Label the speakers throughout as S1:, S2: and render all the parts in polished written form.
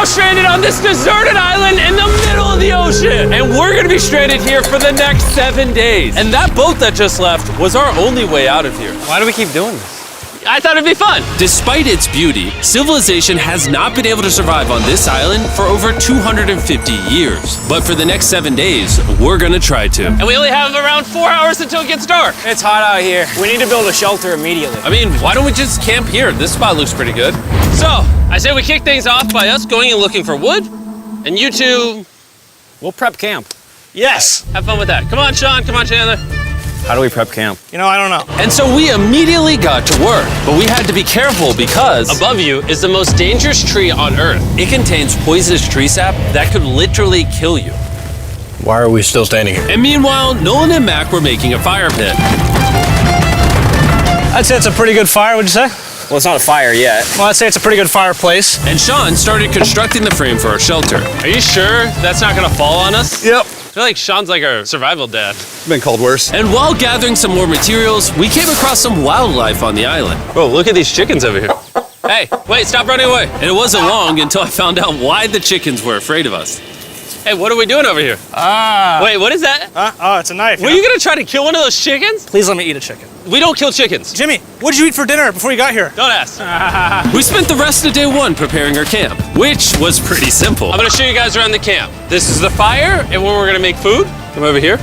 S1: stranded on this deserted island in the middle of the ocean. And we're gonna be stranded here for the next 7 days. And that boat that just left was our only way out of here.
S2: Why do we keep doing this?
S1: I thought it'd be fun.
S3: Despite its beauty, civilization has not been able to survive on this island for over 250 years. But for the next 7 days, we're gonna try to.
S1: And we only have around 4 hours until it gets dark.
S2: It's hot out here. We need to build a shelter immediately.
S3: I mean, why don't we just camp here? This spot looks pretty good.
S1: So, I say we kick things off by us going and looking for wood, and you two...
S2: We'll prep camp.
S1: Yes! Have fun with that. Come on, Sean. Come on, Chandler.
S2: How do we prep camp?
S4: You know, I don't know.
S3: And so we immediately got to work, but we had to be careful because
S1: Above you is the most dangerous tree on Earth.
S3: it contains poisonous tree sap that could literally kill you.
S4: Why are we still standing here?
S3: And meanwhile, Nolan and Mac were making a fire pit.
S4: I'd say it's a pretty good fire, would you say?
S2: Well, it's not a fire yet.
S4: Well, I'd say it's a pretty good fireplace.
S3: And Sean started constructing the frame for our shelter.
S1: Are you sure that's not gonna fall on us?
S4: Yep.
S1: I feel like Sean's like our survival dad.
S5: Been called worse.
S3: And while gathering some more materials, we came across some wildlife on the island.
S1: Whoa, look at these chickens over here. Hey, wait, stop running away.
S3: And it wasn't long until I found out why the chickens were afraid of us.
S1: Hey, what are we doing over here? Wait, what is that?
S4: Oh, it's a knife.
S1: Were you gonna try to kill one of those chickens?
S4: Please let me eat a chicken.
S1: We don't kill chickens.
S4: Jimmy, what did you eat for dinner before you got here?
S1: Don't ask.
S3: We spent the rest of day one preparing our camp, which was pretty simple.
S1: I'm gonna show you guys around the camp. This is the fire and where we're gonna make food. Come over here.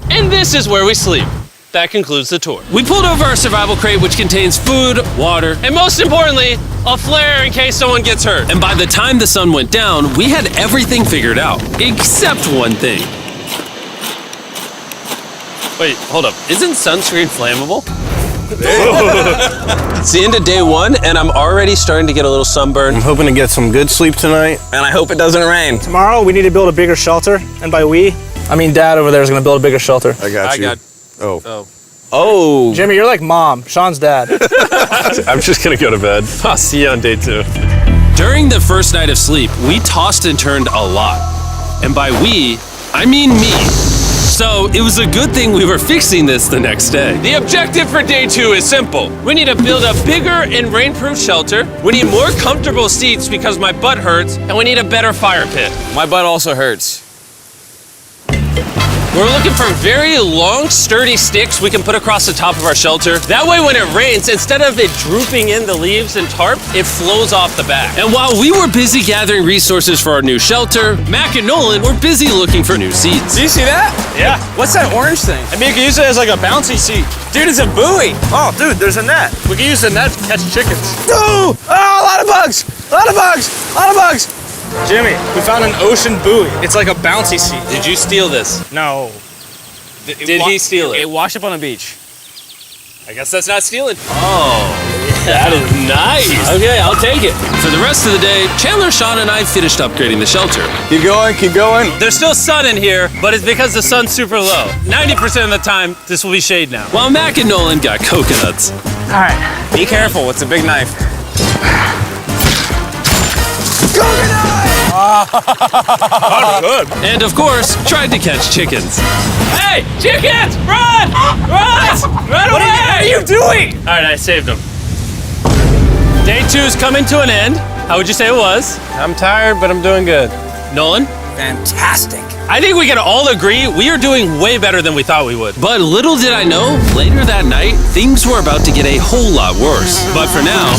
S1: And this is where we sleep. That concludes the tour.
S3: We pulled over our survival crate, which contains food, water,
S1: And most importantly, a flare in case someone gets hurt.
S3: and by the time the sun went down, we had everything figured out, except one thing.
S1: Wait, hold up. Isn't sunscreen flammable?
S6: It's the end of day one, and I'm already starting to get a little sunburn.
S5: I'm hoping to get some good sleep tonight.
S2: And I hope it doesn't rain.
S4: Tomorrow, we need to build a bigger shelter. And by we, I mean Dad over there is going to build a bigger shelter.
S5: I got you.
S6: Oh.
S2: Oh.
S4: Jimmy, you're like Mom. Sean's dad.
S5: I'm just gonna go to bed. I'll see you on day 2.
S3: During the first night of sleep, we tossed and turned a lot. And by we, I mean me. So it was a good thing we were fixing this the next day.
S1: The objective for day 2 is simple. We need to build a bigger and rainproof shelter. We need more comfortable seats because my butt hurts, and we need a better fire pit.
S2: My butt also hurts.
S1: We're looking for very long, sturdy sticks we can put across the top of our shelter. That way when it rains, instead of it drooping in the leaves and tarp, it flows off the back.
S3: And while we were busy gathering resources for our new shelter, Mac and Nolan were busy looking for new seats.
S2: Do you see that?
S4: Yeah.
S2: What's that orange thing?
S4: I mean, you can use it as like a bouncy seat.
S2: Dude, it's a buoy.
S4: Oh, dude, there's a net. We can use the net to catch chickens.
S2: Oh, a lot of bugs. A lot of bugs. A lot of bugs.
S4: Jimmy, we found an ocean buoy. It's like a bouncy seat.
S1: Did you steal this?
S4: No.
S1: Did he steal it?
S4: It washed up on the beach.
S1: I guess that's not stealing. Oh, that is nice. Okay, I'll take it.
S3: For the rest of the day, Chandler, Sean, and I finished upgrading the shelter.
S5: Keep going, keep going.
S1: There's still sun in here, but it's because the sun's super low. 90% of the time, this will be shade now.
S3: While Mac and Nolan got coconuts.
S4: All right.
S2: Be careful. It's a big knife.
S4: Good.
S3: And of course, tried to catch chickens.
S1: Hey, chickens, run! Run! Run away!
S4: What are you doing?
S1: All right, I saved them. Day 2's coming to an end. How would you say it was?
S6: I'm tired, but I'm doing good.
S3: Nolan?
S2: Fantastic.
S1: I think we can all agree we are doing way better than we thought we would.
S3: But little did I know, later that night, things were about to get a whole lot worse. But for now,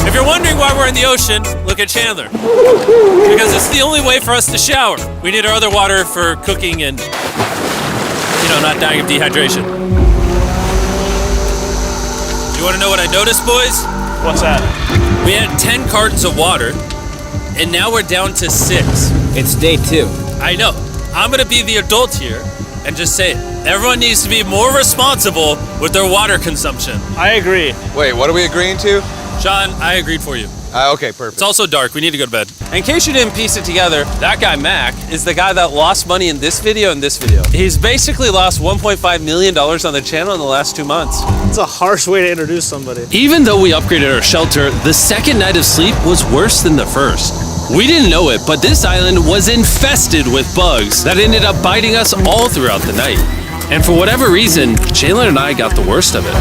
S1: If you're wondering why we're in the ocean, look at Chandler. Because it's the only way for us to shower. We need our other water for cooking and, not dying of dehydration. You want to know what I noticed, boys?
S4: What's that?
S1: We had 10 cartons of water, and now we're down to 6.
S2: It's day 2.
S1: I know. I'm gonna be the adult here and just say it. Everyone needs to be more responsible with their water consumption.
S4: I agree.
S5: Wait, what are we agreeing to?
S1: Sean, I agreed for you.
S5: Okay, perfect.
S1: It's also dark. We need to go to bed.
S6: In case you didn't piece it together, that guy Mac is the guy that lost money in this video and this video. He's basically lost $1.5 million on the channel in the last 2 months.
S4: It's a harsh way to introduce somebody.
S3: even though we upgraded our shelter, the second night of sleep was worse than the first. We didn't know it, but this island was infested with bugs that ended up biting us all throughout the night. And for whatever reason, Chandler and I got the worst of it.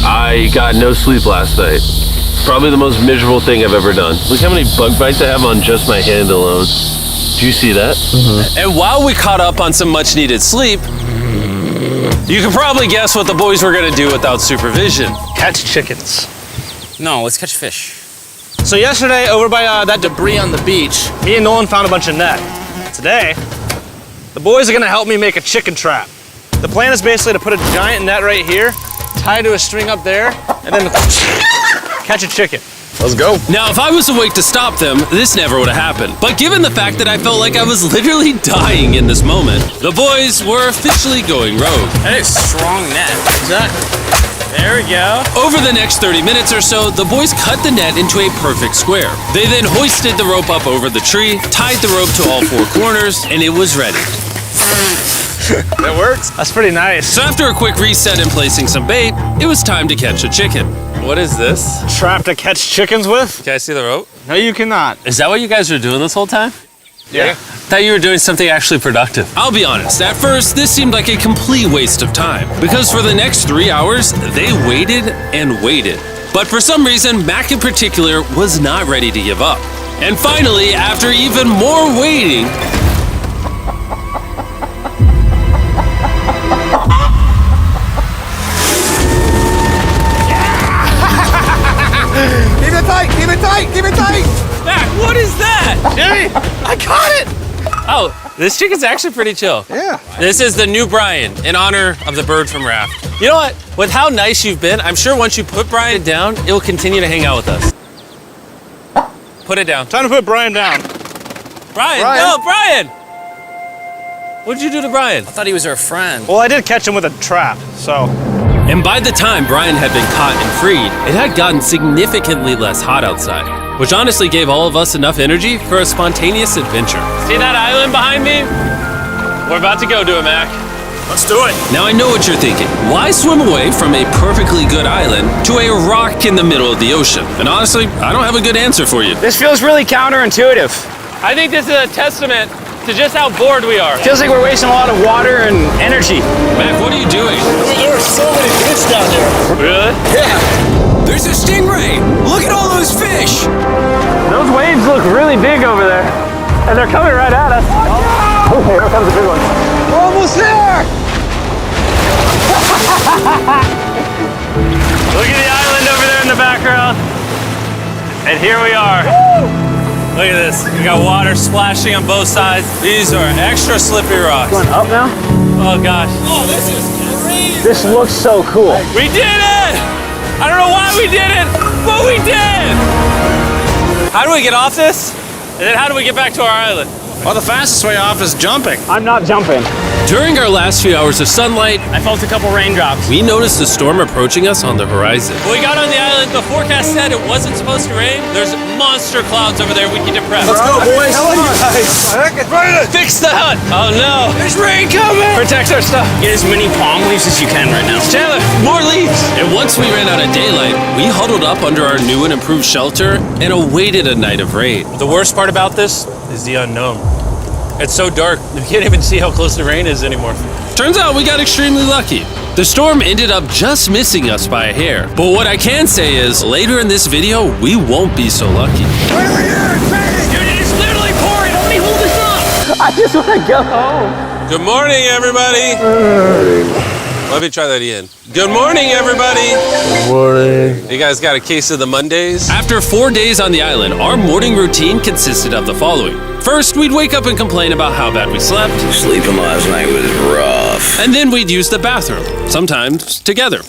S3: I got no sleep last night. Probably the most miserable thing I've ever done. Look how many bug bites I have on just my hand alone. Do you see that?
S6: And while we caught up on some much needed sleep, you can probably guess what the boys were gonna do without supervision.
S4: Catch chickens.
S2: No, let's catch fish.
S4: So yesterday, over by that debris on the beach, me and Nolan found a bunch of net. Today, the boys are gonna help me make a chicken trap. The plan is basically to put a giant net right here, tie to a string up there, and then catch a chicken.
S5: Let's go.
S3: Now, if I was awake to stop them, this never would have happened. But given the fact that I felt like I was literally dying in this moment, the boys were officially going rogue.
S2: That is strong net.
S4: Exactly.
S2: There we go.
S3: Over the next 30 minutes or so, the boys cut the net into a perfect square. They then hoisted the rope up over the tree, tied the rope to all four corners, and it was ready.
S5: That works.
S4: That's pretty nice.
S3: So after a quick reset and placing some bait, it was time to catch a chicken.
S6: What is this?
S4: Trap to catch chickens with?
S6: Can I see the rope?
S4: No, you cannot.
S6: Is that what you guys were doing this whole time?
S4: Yeah.
S6: I thought you were doing something actually productive.
S3: I'll be honest, at first, this seemed like a complete waste of time. Because for the next 3 hours, they waited and waited. But for some reason, Mac in particular was not ready to give up. And finally, after even more waiting,
S2: Keep it tight, keep it tight, keep it tight.
S6: Mac, what is that?
S4: Jimmy, I caught it!
S6: Oh, this chicken's actually pretty chill.
S2: Yeah.
S6: This is the new Brian in honor of the bird from Raft. You know what? With how nice you've been, I'm sure once you put Brian down, it will continue to hang out with us. Put it down.
S4: Time to put Brian down.
S6: Brian,
S2: Brian.
S6: no, Brian! What'd you do to Brian?
S2: I thought he was our friend.
S4: Well, I did catch him with a trap, so.
S3: and by the time Brian had been caught and freed, it had gotten significantly less hot outside, which honestly gave all of us enough energy for a spontaneous adventure.
S6: See that island behind me? We're about to go to it, Mac.
S4: Let's do it.
S3: Now I know what you're thinking. Why swim away from a perfectly good island to a rock in the middle of the ocean? And honestly, I don't have a good answer for you.
S2: This feels really counterintuitive.
S6: I think this is a testament to just how bored we are.
S2: Feels like we're wasting a lot of water and energy.
S3: Mac, what are you doing?
S4: There are so many fish down there.
S6: Really?
S2: Yeah. There's a stingray. Look at all those fish.
S4: Those waves look really big over there. And they're coming right at us. Oh, here comes a big one.
S2: We're almost there.
S6: Look at the island over there in the background. And here we are. Look at this. We got water splashing on both sides. These are extra slippery rocks.
S4: Going up now?
S6: Oh gosh.
S2: Oh, this is crazy.
S4: This looks so cool.
S6: We did it! I don't know why we did it, but we did! How do we get off this? And then how do we get back to our island?
S4: Well, the fastest way off is jumping. I'm not jumping.
S3: During our last few hours of sunlight,
S4: I felt a couple raindrops.
S3: we noticed a storm approaching us on the horizon.
S6: When we got on the island, the forecast said it wasn't supposed to rain. There's monster clouds over there we can depress.
S2: Let's go, boys.
S6: Fix the hut! Oh no!
S2: There's rain coming.
S6: Protect our stuff.
S4: Get as many palm leaves as you can right now.
S6: Chandler, more leaves!
S3: And once we ran out of daylight, we huddled up under our new and improved shelter and awaited a night of rain.
S6: The worst part about this is the unknown. It's so dark, you can't even see how close the rain is anymore.
S3: Turns out we got extremely lucky. The storm ended up just missing us by a hair. But what I can say is, later in this video, we won't be so lucky.
S6: Dude, it is literally pouring! Help me hold this up!
S4: I just want to go home.
S6: Good morning, everybody! Let me try that again. Good morning, everybody!
S4: Good morning.
S6: You guys got a case of the Mondays?
S3: After 4 days on the island, our morning routine consisted of the following. First, we'd wake up and complain about how bad we slept.
S2: Sleeping last night was rough.
S3: And then we'd use the bathroom, sometimes together.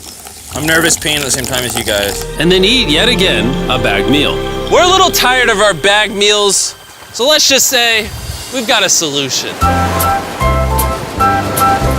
S2: I'm nervous peeing at the same time as you guys.
S3: And then eat yet again a bagged meal.
S6: We're a little tired of our bag meals, so let's just say we've got a solution.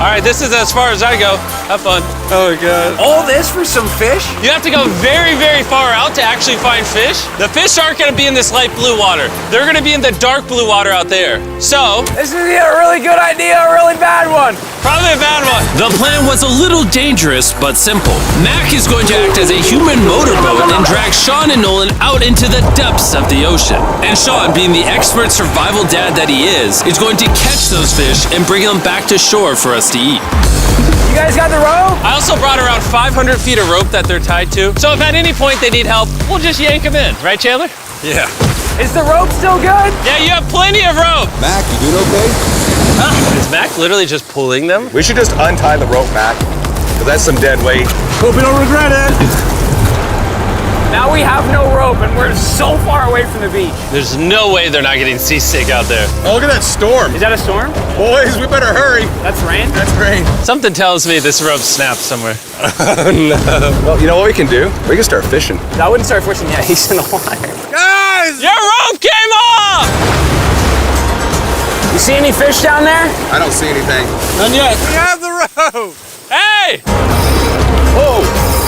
S6: All right, this is as far as I go. Have fun.
S2: Oh, God. All this for some fish?
S6: You have to go very, very far out to actually find fish. The fish aren't gonna be in this light blue water. They're gonna be in the dark blue water out there. So,
S2: This is either a really good idea or a really bad one.
S6: probably a bad one.
S3: The plan was a little dangerous, but simple. Mac is going to act as a human motorboat and drag Sean and Nolan out into the depths of the ocean. And Sean, being the expert survival dad that he is going to catch those fish and bring them back to shore for us to eat.
S2: You guys got the rope?
S6: I also brought around 500 feet of rope that they're tied to. So if at any point they need help, we'll just yank them in. Right, Chandler?
S5: Yeah.
S2: Is the rope still good?
S6: Yeah, you have plenty of rope.
S7: Mac, you doing okay?
S6: Is Mac literally just pulling them?
S7: We should just untie the rope, Mac. Because that's some dead weight.
S4: Hope you don't regret it.
S2: Now we have no rope and we're so far away from the beach.
S6: There's no way they're not getting seasick out there.
S7: Oh, look at that storm.
S2: Is that a storm?
S7: Boys, we better hurry.
S2: That's rain?
S7: That's rain.
S6: Something tells me this rope snapped somewhere.
S7: Well, you know what we can do? We can start fishing.
S2: I wouldn't start fishing yet. He's in the water.
S7: Guys!
S6: Your rope came off!
S2: You see any fish down there?
S7: I don't see anything.
S4: None yet.
S5: We have the rope.
S6: Hey!
S7: Whoa!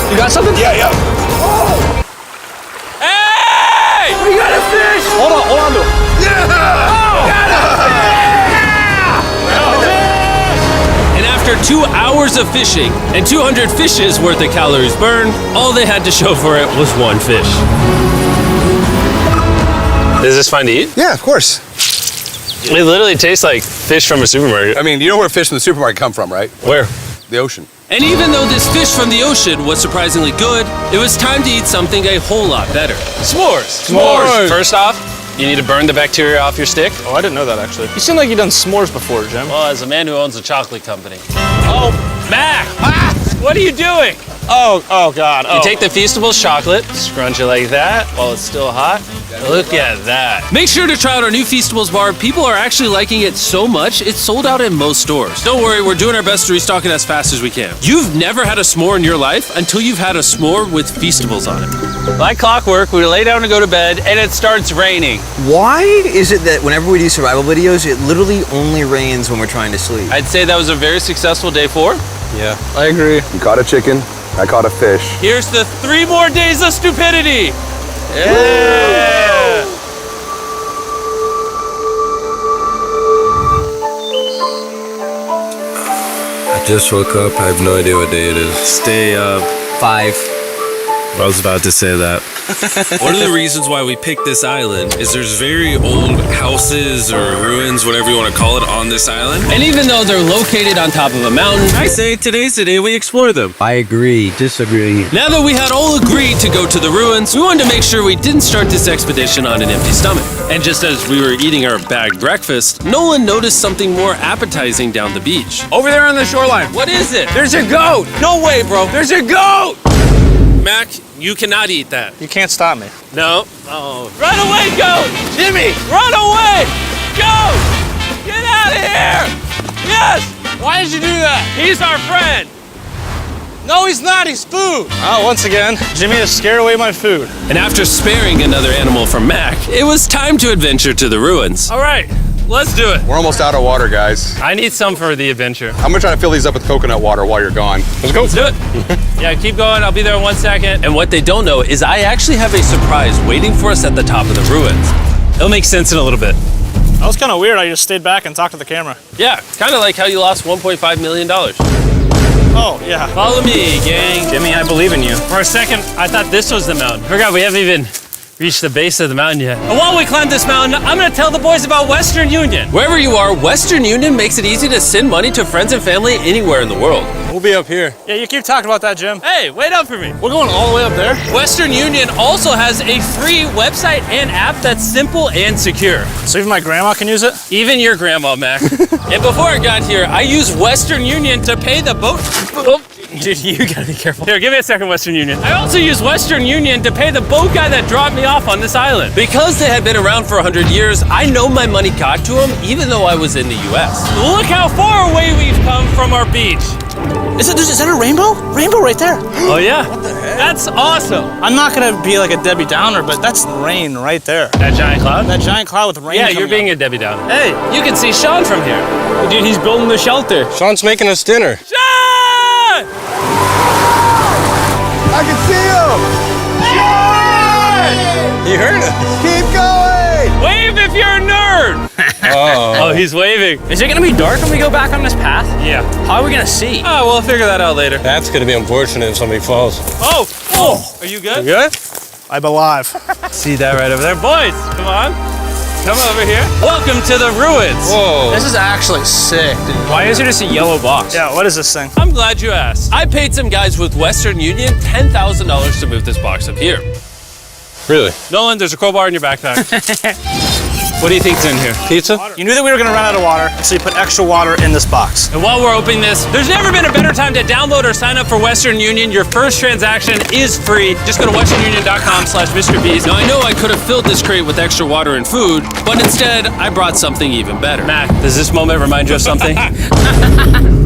S4: You got something?
S7: Yeah.
S6: Hey!
S2: We got a fish!
S4: Hold on to it.
S3: And after 2 hours of fishing and 200 fishes worth of calories burned, all they had to show for it was one fish.
S6: Is this fine to eat?
S7: Yeah, of course.
S6: It literally tastes like fish from a supermarket.
S7: I mean, you know where fish from the supermarket come from, right?
S6: Where?
S7: The ocean.
S3: And even though this fish from the ocean was surprisingly good, it was time to eat something a whole lot better.
S6: S'mores.
S4: S'mores.
S6: First off, you need to burn the bacteria off your stick.
S4: Oh, I didn't know that actually. You seem like you've done s'mores before, Jim.
S6: Well, as a man who owns a chocolate company. Oh, Mac! What are you doing?
S4: Oh God.
S6: You take the Feastables chocolate, scrunch it like that while it's still hot. Look at that.
S3: Make sure to try out our new Feastables bar. People are actually liking it so much, it's sold out in most stores. Don't worry, we're doing our best to restock it as fast as we can. You've never had a s'more in your life until you've had a s'more with Feastables on it.
S6: Like clockwork, we lay down to go to bed and it starts raining.
S8: Why is it that whenever we do survival videos, it literally only rains when we're trying to sleep?
S6: I'd say that was a very successful day 4.
S5: Yeah.
S4: I agree.
S7: You caught a chicken. I caught a fish.
S6: Here's the 3 more days of stupidity. Yeah.
S9: I just woke up. I have no idea what day it is.
S5: Stay up.
S8: 5.
S5: I was about to say that.
S3: One of the reasons why we picked this island is there's very old houses or ruins, whatever you want to call it, on this island. And even though they're located on top of a mountain, I say today's the day we explore them.
S8: I agree. Disagree.
S3: Now that we had all agreed to go to the ruins, we wanted to make sure we didn't start this expedition on an empty stomach. And just as we were eating our bagged breakfast, Nolan noticed something more appetizing down the beach.
S2: Over there on the shoreline.
S3: What is it?
S2: There's a goat.
S6: No way, bro.
S2: There's a goat.
S3: Mac, you cannot eat that.
S4: You can't stop me.
S6: No. Oh. Run away, goat!
S2: Jimmy.
S6: Run away! Goat! Get out of here! Yes!
S4: Why did you do that?
S6: He's our friend!
S4: No, he's not. He's food. Oh, once again, Jimmy has scared away my food.
S3: And after sparing another animal from Mac, it was time to adventure to the ruins.
S6: All right, let's do it.
S7: We're almost out of water, guys.
S6: I need some for the adventure.
S7: I'm gonna try to fill these up with coconut water while you're gone. Let's go.
S6: Let's do it. Yeah, keep going. I'll be there in 1 second.
S3: And what they don't know is I actually have a surprise waiting for us at the top of the ruins.
S6: It'll make sense in a little bit.
S4: That was kind of weird. I just stayed back and talked to the camera.
S6: Yeah, kind of like how you lost $1.5 million.
S4: Oh, yeah.
S6: Follow me, gang.
S4: Jimmy, I believe in you.
S6: For a second, I thought this was the mountain. Forgot we haven't even reached the base of the mountain yet. And while we climb this mountain, I'm gonna tell the boys about Western Union.
S3: Wherever you are, Western Union makes it easy to send money to friends and family anywhere in the world.
S5: We'll be up here.
S4: Yeah, you keep talking about that, Jim.
S6: Hey, wait up for me.
S4: We're going all the way up there.
S6: Western Union also has a free website and app that's simple and secure.
S4: So even my grandma can use it?
S6: Even your grandma, Mac. And before I got here, I used Western Union to pay the boat. Oh, dude, you gotta be careful. Here, give me a second, Western Union. I also used Western Union to pay the boat guy that dropped me off on this island.
S3: Because they had been around for 100 years, I know my money got to them even though I was in the US.
S6: Look how far away we've come from our beach.
S4: Is that a rainbow? Rainbow right there.
S6: Oh yeah? What the heck? That's awesome.
S4: I'm not gonna be like a Debbie Downer, but that's rain right there.
S6: That giant cloud?
S4: That giant cloud with rain.
S6: Yeah, you're being a Debbie Downer. Hey, you can see Sean from here.
S2: Dude, he's building the shelter.
S5: Sean's making us dinner.
S6: Sean!
S7: I can see him!
S5: You heard it.
S7: Keep going!
S6: Wave if you're a nerd! Oh, he's waving.
S2: Is it gonna be dark when we go back on this path?
S6: Yeah.
S2: How are we gonna see?
S6: Oh, we'll figure that out later.
S5: That's gonna be unfortunate if somebody falls.
S6: Oh! Oh! Are you good?
S5: You good?
S4: I'm alive.
S6: See that right over there? Boys, come on. Come over here. Welcome to the ruins.
S4: Whoa. This is actually sick, dude.
S2: Why is it just a yellow box?
S4: Yeah, what is this thing?
S6: I'm glad you asked. I paid some guys with Western Union $10,000 to move this box up here.
S5: Really?
S6: Nolan, there's a crowbar in your backpack. What do you think's in here?
S5: Pizza?
S4: You knew that we were gonna run out of water, so you put extra water in this box.
S6: And while we're opening this, there's never been a better time to download or sign up for Western Union. Your first transaction is free. Just go to westernunion.com/MrBeast.
S3: Now I know I could have filled this crate with extra water and food, but instead I brought something even better.
S6: Matt, does this moment remind you of something?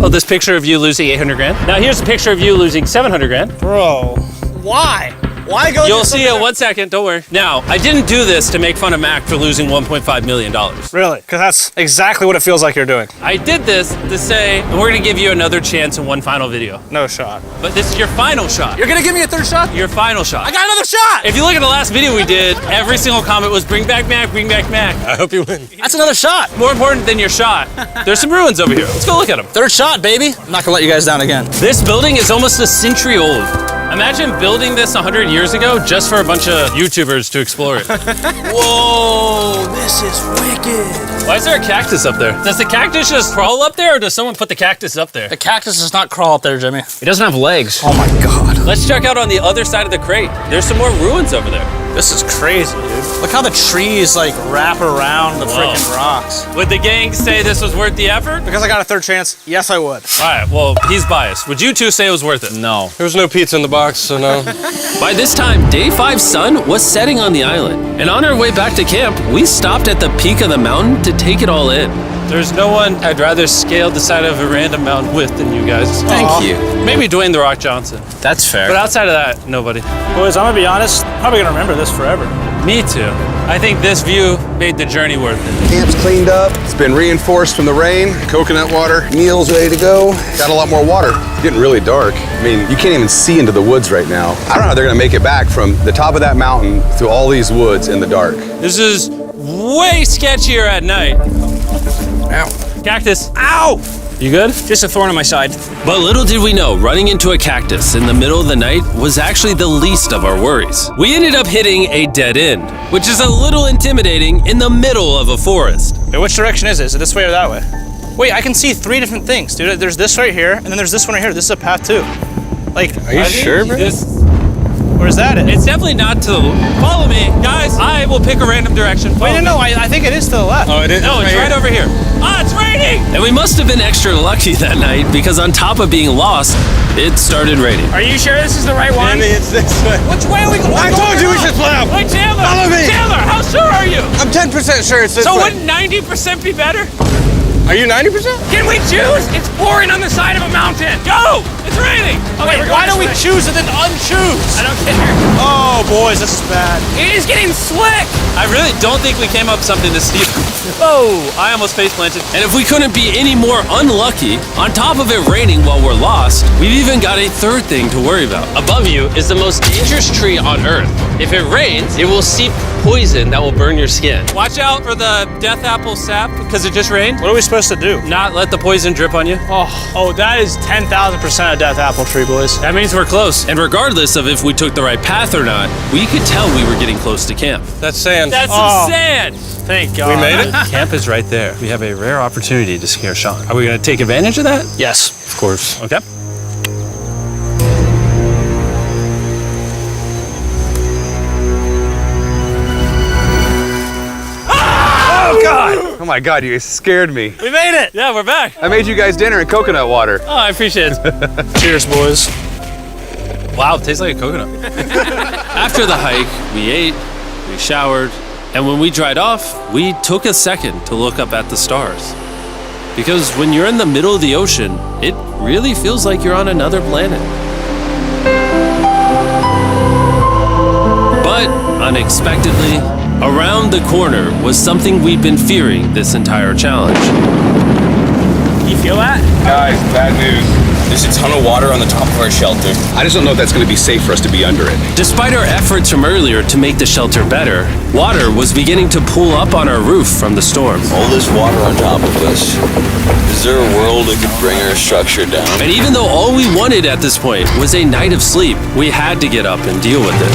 S6: Oh, this picture of you losing 800 grand? Now here's a picture of you losing 700 grand.
S4: Bro, why? Why go?
S6: You'll see it in 1 second, don't worry. Now, I didn't do this to make fun of Mac for losing $1.5 million.
S4: Really? Because that's exactly what it feels like you're doing.
S6: I did this to say, and we're gonna give you another chance in one final video.
S4: No shot.
S6: But this is your final shot.
S4: You're gonna give me a third shot?
S6: Your final shot.
S4: I got another shot!
S6: If you look at the last video we did, every single comment was bring back Mac, bring back Mac.
S5: I hope you win.
S4: That's another shot.
S6: More important than your shot, there's some ruins over here. Let's go look at them.
S4: Third shot, baby. I'm not gonna let you guys down again.
S6: This building is almost a century old. Imagine building this 100 years ago just for a bunch of YouTubers to explore it.
S4: Whoa, this is wicked.
S6: Why is there a cactus up there? Does the cactus just crawl up there or does someone put the cactus up there?
S4: The cactus does not crawl up there, Jimmy. It doesn't have legs. Oh my God.
S6: Let's check out on the other side of the crate. There's some more ruins over there.
S4: This is crazy, dude. Look how the trees like wrap around the freaking rocks.
S6: Would the gang say this was worth the effort?
S4: Because I got a third chance, yes I would.
S6: All right, well, he's biased. Would you two say it was worth it?
S4: No.
S5: There was no pizza in the box, so no.
S3: By this time, Day 5's sun was setting on the island, and on our way back to camp, we stopped at the peak of the mountain to take it all in.
S6: There's no one I'd rather scale the side of a random mountain with than you guys.
S3: Thank you.
S6: Maybe Dwayne The Rock Johnson.
S4: That's fair.
S6: But outside of that, nobody.
S4: Boys, I'm gonna be honest, probably gonna remember this forever.
S6: Me too. I think this view made the journey worth it.
S7: Camp's cleaned up. It's been reinforced from the rain. Coconut water. Meal's ready to go. Got a lot more water. It's getting really dark. I mean, you can't even see into the woods right now. I don't know how they're gonna make it back from the top of that mountain through all these woods in the dark.
S6: This is way sketchier at night.
S4: Ow.
S6: Cactus.
S4: Ow!
S6: You good?
S2: Just a thorn on my side.
S3: But little did we know, running into a cactus in the middle of the night was actually the least of our worries. We ended up hitting a dead end, which is a little intimidating in the middle of a forest.
S4: Wait, which direction is it? Is it this way or that way? Wait, I can see three different things, dude. There's this right here, and then there's this one right here. This is a path too. Like,
S5: Are you sure, bro?
S4: where's that at?
S6: It's definitely not to the... Follow me. Guys, I will pick a random direction.
S4: Wait, no, I think it is to the left.
S5: Oh, it is?
S6: No, it's right over here. Ah, it's raining!
S3: And we must have been extra lucky that night because on top of being lost, it started raining.
S2: Are you sure this is the right one?
S5: It's this way.
S6: Which way are we going?
S5: I told you we should play out.
S6: Wait, Chandler!
S5: Follow me.
S6: Chandler, how sure are you?
S5: I'm 10% sure it's this
S6: So
S5: way.
S6: wouldn't 90% be better?
S5: Are you 90%?
S2: Can we choose? It's pouring on the side of a mountain.
S6: Go! It's raining!
S2: Okay,
S4: Wait, why don't we choose and then unchoose?
S2: I don't care.
S4: Oh, boys, this is bad.
S2: It is getting slick.
S6: I really don't think we came up with something to steal. Oh, I almost face planted.
S3: And if we couldn't be any more unlucky, on top of it raining while we're lost, we've even got a third thing to worry about.
S6: Above you is the most dangerous tree on Earth. If it rains, it will seep poison that will burn your skin. Watch out for the death apple sap because it just rained.
S4: What are we supposed to do?
S6: Not let the poison drip on you.
S4: Oh, that is 10,000% a death apple tree, boys.
S6: That means we're close.
S3: And regardless of if we took the right path or not, we could tell we were getting close to camp.
S5: That's sand.
S6: That's
S4: Oh.
S6: some sand.
S4: Thank God.
S5: We made it?
S6: Camp is right there. We have a rare opportunity to scare Sean. Are we going to take advantage of that?
S4: Yes.
S5: Of course.
S6: Okay.
S4: Oh, God.
S7: Oh my God, you guys scared me.
S4: We made it.
S6: Yeah, we're back.
S7: I made you guys dinner in coconut water.
S6: Oh, I appreciate it.
S4: Cheers, boys.
S6: Wow, it tastes like a coconut.
S3: After the hike, we ate, we showered, and when we dried off, we took a second to look up at the stars. Because when you're in the middle of the ocean, it really feels like you're on another planet. But unexpectedly, around the corner was something we'd been fearing this entire challenge.
S2: You feel that?
S7: Guys, bad news.
S10: There's a ton of water on the top of our shelter.
S7: I just don't know if that's going to be safe for us to be under it.
S3: Despite our efforts from earlier to make the shelter better, Water was beginning to pool up on our roof from the storm.
S9: All this water on top of us. Is there a world that could bring our structure down?
S3: And even though all we wanted at this point was a night of sleep, we had to get up and deal with it.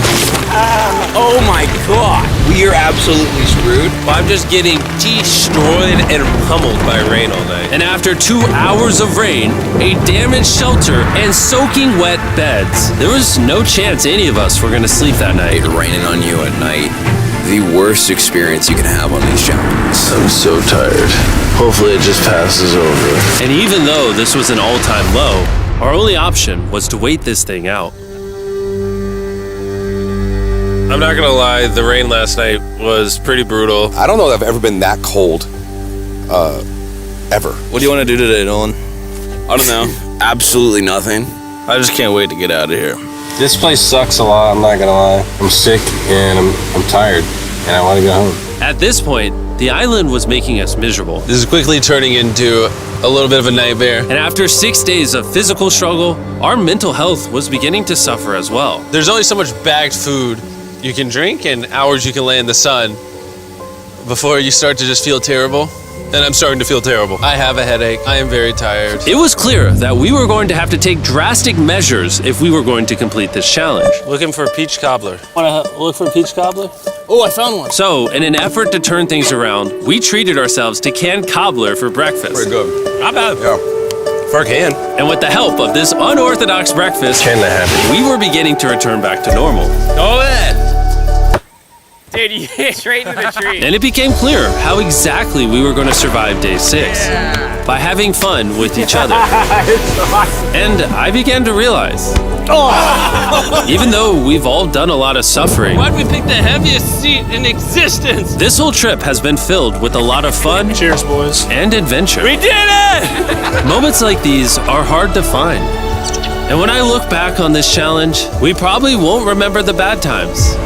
S10: Oh my god. We are absolutely screwed.
S3: I'm just getting destroyed and pummeled by rain all night. And after 2 hours of rain, a damaged shelter, and soaking wet beds, there was no chance any of us were going to sleep that night.
S9: It raining on you at night. The worst experience you can have on these challenges. I'm so tired. Hopefully it just passes over.
S3: And even though this was an all-time low, our only option was to wait this thing out.
S5: I'm not gonna lie, the rain last night was pretty brutal.
S7: I don't know that I've ever been that cold, ever.
S10: What do you want to do today, Nolan? I don't know. Absolutely nothing. I just can't wait to get out of here.
S5: This place sucks a lot, I'm not gonna lie. I'm sick and I'm tired and I wanna go home.
S3: At this point, the island was making us miserable.
S5: This is quickly turning into a little bit of a nightmare.
S3: And after 6 days of physical struggle, our mental health was beginning to suffer as well.
S5: There's only so much bagged food you can drink and hours you can lay in the sun before you start to just feel terrible. And I'm starting to feel terrible. I have a headache. I am very tired.
S3: It was clear that we were going to have to take drastic measures if we were going to complete this challenge.
S5: Looking for a peach cobbler.
S6: Want to look for a peach cobbler?
S10: Oh, I found one.
S3: So, in an effort to turn things around, we treated ourselves to canned cobbler for breakfast.
S7: Pretty good.
S3: Not bad.
S7: Yeah.
S5: For a can.
S3: And with the help of this unorthodox breakfast,
S5: Can that happen?
S3: we were beginning to return back to normal.
S6: Go ahead.
S2: Dude, you hit straight into the tree.
S3: And it became clear how exactly we were going to survive day 6. By having fun with each other. And I began to realize, even though we've all done a lot of suffering,
S6: Why'd we pick the heaviest seat in existence?
S3: this whole trip has been filled with a lot of fun.
S4: Cheers, boys.
S3: And adventure.
S6: We did it!
S3: Moments like these are hard to find. And when I look back on this challenge, we probably won't remember the bad times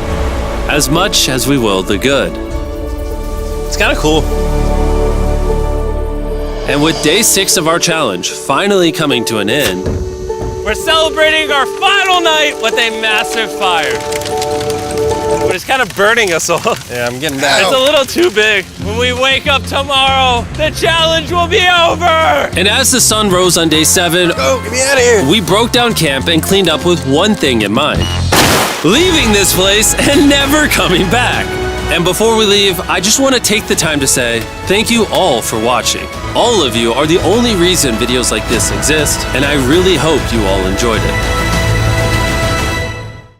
S3: as much as we will the good.
S5: It's kind of cool.
S3: And with day 6 of our challenge finally coming to an end,
S6: We're celebrating our final night with a massive fire. But it's kind of burning us all.
S5: Yeah, I'm getting that.
S6: It's a little too big. When we wake up tomorrow, the challenge will be over!
S3: and as the sun rose on day 7,
S7: Oh, get me out of here.
S3: we broke down camp and cleaned up with one thing in mind: leaving this place and never coming back. And before we leave, I just want to take the time to say thank you all for watching. All of you are the only reason videos like this exist, and I really hope you all enjoyed it.